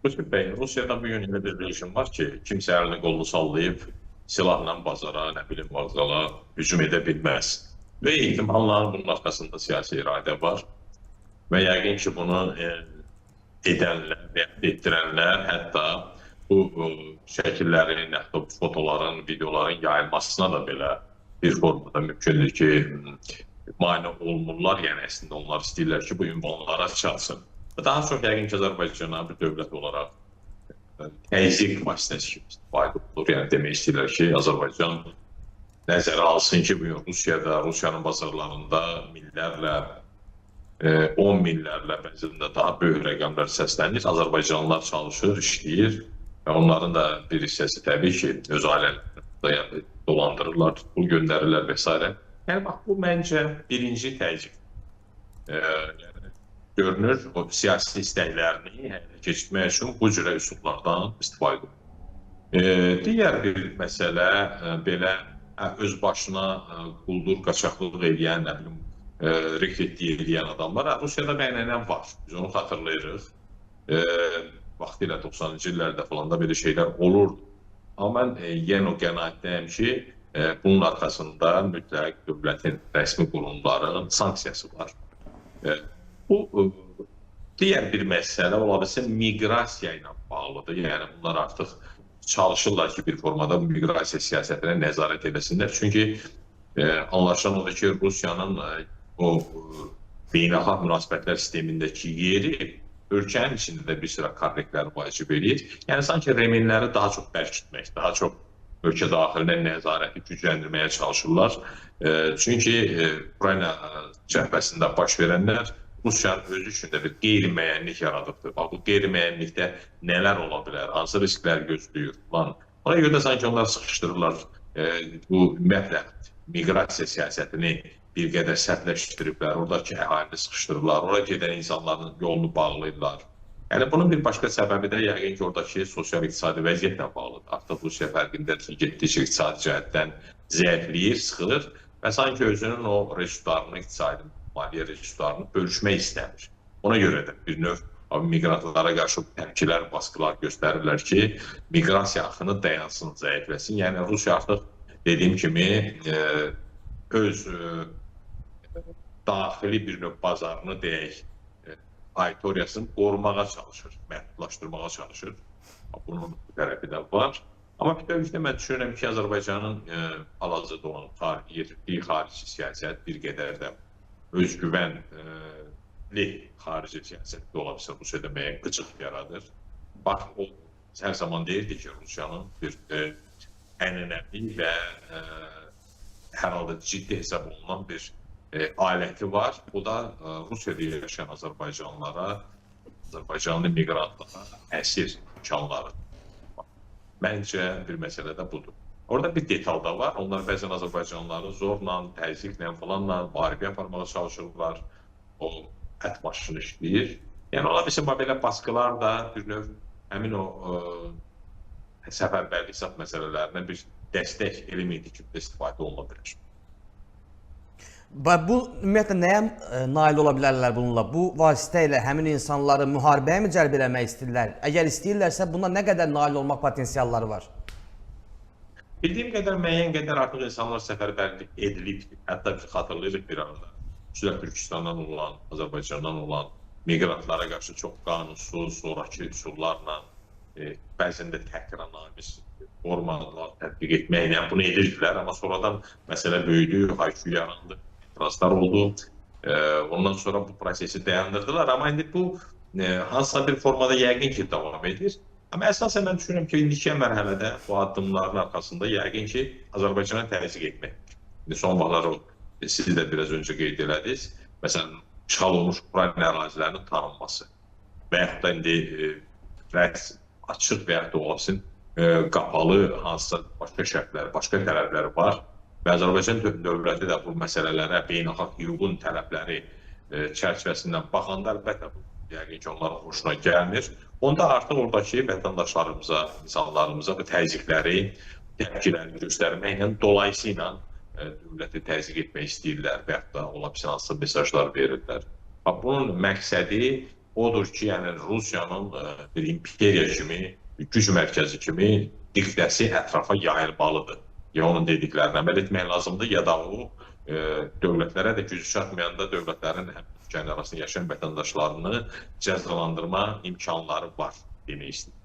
Rütbət bəy, Rusiyada bugün elə bir rejim var ki, kimsə əlini qolunu sallayıb silahla bazara, nə bilim, vağzala hücum edə bilməz. Və ehtimalların bunun arxasında siyasi iradə var. Və yəqin ki, bunu edənlər, etdirənlər hətta bu şəkillərin, hətta bu fotoların, videoların yayılmasına da belə bir formada mümkündür ki, mane olmurlar. Yəni əslində onlar istəyirlər ki, bu ünvanlara çalsın. Daha çox yəqin ki, Azərbaycana bir dövlət olaraq təzyiq vasitəsi kimi istifadə olur. Yəni demək istəyirlər ki, Azərbaycan nəzərə alsın ki, bugün Rusiyada, Rusiyanın bazarlarında minlərlə, 10 minlərlə, bəzən də daha böyük rəqəmlər səslənir. Azərbaycanlılar çalışır, işləyir və onların da bir hissəsi təbii ki, öz ailələrində dolandırırlar, pul göndərirlər və s. Yəni, bax, bu məncə birinci təzyiq. Görünür, o siyasi istəklərini keçirmək üçün bu cürə üsullardan istifadə edir. Digər bir məsələ, belə öz başına quldur, qaçaqlıq edən, nə bilim, rekretliyi edən adamlar Rusiyada bəynənən var. Biz onu xatırlayırıq. Vaxtilə 90-cı illərdə falan da belə şeylər olurdu. Amma mən yenə o qənaətdəyim ki, bunun arxasında mütləq dövlətin rəsmi qurumlarının sanksiyası var. Bu, digər bir məsələ ola bilsin, miqrasiya ilə bağlıdır. Yəni, bunlar artıq çalışırlar ki, bir formada bu miqrasiya siyasətinə nəzarət edəsinlər. Çünki anlaşılan odur ki, Rusiyanın o beynəlxalq münasibətlər sistemindəki yeri ölkənin içində də bir sıra korrektləri vacib edir. Yəni, sanki reminləri daha çox bərkitmək, daha çox ölkə daxilinə nəzarəti gücləndirməyə çalışırlar. Çünki Ukrayna cəhbəsində baş verənlər Rusiyanın özü üçün də bir qeyri-müəyyənlik yaradıbdır. Bu qeyri-müəyyənlikdə nələr ola bilər, hansı risklər gözləyir falan. Ona görə də sanki onlar sıxışdırırlar. Bu ümumiyyətlə miqrasiya siyasətini bir qədər sərtləşdiriblər. Oradakı əhalini sıxışdırırlar. Oraya gedən insanların yolunu bağlayırlar. Yəni, bunun bir başqa səbəbi də yəqin ki, oradakı sosial-iqtisadi vəziyyətlə bağlıdır. Artıq Rusiya fərqindədir ki, getdikcə iqtisadi cəhətdən zəifləyir, sıxılır və sanki özünün o resurslarını, iqtisadi maliyyə resurslarını bölüşmək istəmir. Ona görə də bir növ miqrantlara qarşı təpkilər, baskılar göstərirlər ki, miqrasiya axını dayansın, zəifləsin. Yəni, Rusiya artıq dediyim kimi öz daxili bir növ bazarını deyək, auditoriyasını qorumağa çalışır, məhdudlaşdırmağa çalışır. Bunun tərəfi də var. Amma bütövlükdə mən düşünürəm ki, Azərbaycanın hal-hazırda olan yetirdiyi xarici siyasət bir qədər də özgüvənli xarici siyasətdə ola bilsə Rusiyada müəyyən qıcıq yaradır. Bax, o hər zaman deyirdi ki, Rusiyanın bir ənənəvi və hər halda ciddi hesab olunan bir aləti var. Bu da Rusiyada yaşayan Azərbaycanlılara, Azərbaycanlı miqrantlara əsir imkanları. Məncə bir məsələ də budur. Orada bir detal da var. Onlar bəzən Azərbaycanlıları zorla, təzyiqlə falanla müharibə aparmağa çalışırlar. O ət başını işləyir. Yəni, ola bilsin, belə baskılar da bir növ həmin o səfərbərlik hesab məsələlərinə bir dəstək elementi kimi istifadə oluna bilər. Bu, ümumiyyətlə, nəyə nail ola bilərlər bununla? Bu vasitə ilə həmin insanları müharibəyə mi cəlb eləmək istəyirlər? Əgər istəyirlərsə, buna nə qədər nail olmaq potensialları var? Bildiyim qədər, müəyyən qədər artıq insanlar səfərbərlik edilib. Hətta biz xatırlayırıq bir arada. Türkistandan olan, Azərbaycandan olan miqrantlara qarşı çox qanunsuz, sonraki üsullarla, bəzən də təhqiranamis formalar tətbiq etməklə bunu edirdilər. Amma sonradan məsələ böyüdü, haykü yarandı, etirazlar oldu. Ondan sonra bu prosesi dayandırdılar. Amma indi bu hansısa bir formada yəqin ki, davam edir. Amma əsasən mən düşünürəm ki, indiki mərhələdə bu addımların arxasında yəqin ki, Azərbaycana təzyiq etmək. Son vaxtlar siz də biraz öncə qeyd elədiniz. Məsələn, işğal olmuş Ukrayna ərazilərinin tanınması və yaxud da indi açıq və yaxud da olasın qapalı hansısa başqa şərtlər, başqa tələbləri var və Azərbaycan dövləti də bu məsələlərə beynəlxalq hüququn tələbləri çərçivəsindən baxanda əlbəttə bu yəqin ki, onların xoşuna gəlmir. Onda artıq oradakı vətəndaşlarımıza, insanlarımıza bu təzyiqləri, təpkiləri göstərməklə dolayısıyla dövləti təzyiq etmək istəyirlər və yaxud da ola bilsin hansısa mesajlar verirlər. Bunun məqsədi odur ki, yəni Rusiyanın bir imperiya kimi, güc mərkəzi kimi diktəsi ətrafa yayılmalıdır. Ya onun dediklərini əməl etmək lazımdır, ya da o dövlətlərə də gücü çatmayanda dövlətlərin həm ölkənin arasında yaşayan vətəndaşlarını cəzalandırma imkanları var demək istəyir.